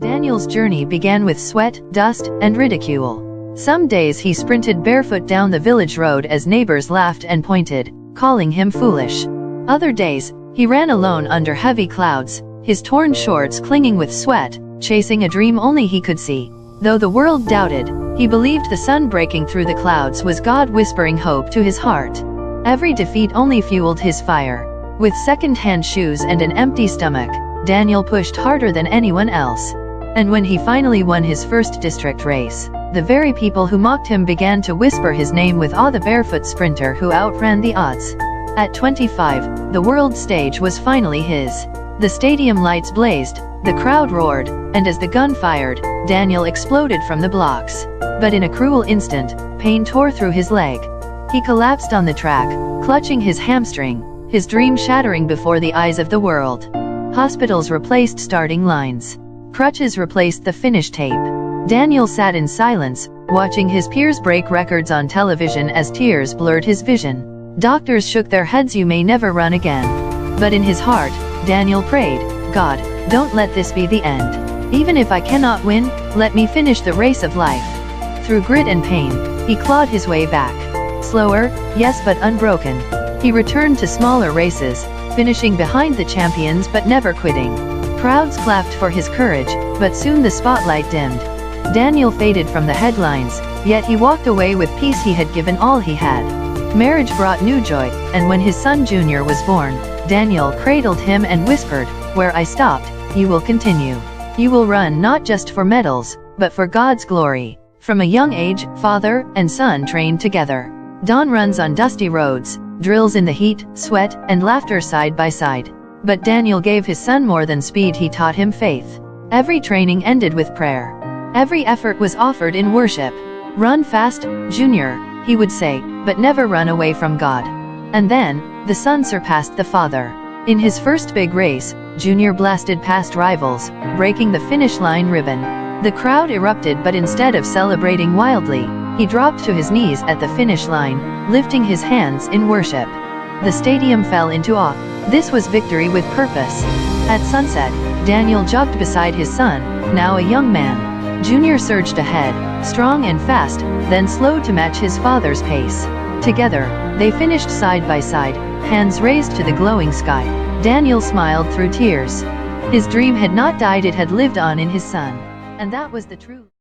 Daniel's journey began with sweat, dust, and ridicule. Some days he sprinted barefoot down the village road as neighbors laughed and pointed, calling him foolish. Other days, he ran alone under heavy clouds, his torn shorts clinging with sweat, chasing a dream only he could see. Though the world doubted, he believed the sun breaking through the clouds was God whispering hope to his heart. Every defeat only fueled his fire. With second-hand shoes and an empty stomach, Daniel pushed harder than anyone else. And when he finally won his first district race, the very people who mocked him began to whisper his name with awe. The barefoot sprinter who outran the odds. At 25, the world stage was finally his. The stadium lights blazed, the crowd roared, and as the gun fired, Daniel exploded from the blocks. But in a cruel instant, pain tore through his leg. He collapsed on the track, clutching his hamstring, his dream shattering before the eyes of the world. Hospitals replaced starting lines. Crutches replaced the finish tape. Daniel sat in silence, watching his peers break records on television as tears blurred his vision. Doctors shook their heads. You may never run again. But in his heart, Daniel prayed, God, don't let this be the end. Even if I cannot win, let me finish the race of life. Through grit and pain, he clawed his way back. Slower, yes, but unbroken. He returned to smaller races, finishing behind the champions but never quitting. Crowds clapped for his courage, but soon the spotlight dimmed. Daniel faded from the headlines, yet he walked away with peace. He had given all he had. Marriage brought new joy, and when his son Junior was born, Daniel cradled him and whispered, "Where I stopped, you will continue. You will run not just for medals, but for God's glory." From a young age, father and son trained together. Dawn runs on dusty roads, drills in the heat, sweat, and laughter side by side. But Daniel gave his son more than speed. He taught him faith. Every training ended with prayer. Every effort was offered in worship. "Run fast, Junior," he would say, "but never run away from God." And then, the son surpassed the father. In his first big race, Junior blasted past rivals, breaking the finish line ribbon. The crowd erupted, but instead of celebrating wildly, he dropped to his knees at the finish line, lifting his hands in worship. The stadium fell into awe. This was victory with purpose. At sunset, Daniel jogged beside his son, now a young man. Junior surged ahead, strong and fast, then slowed to match his father's pace. Together, they finished side by side, hands raised to the glowing sky. Daniel smiled through tears. His dream had not died, it had lived on in his son. And that was the truth.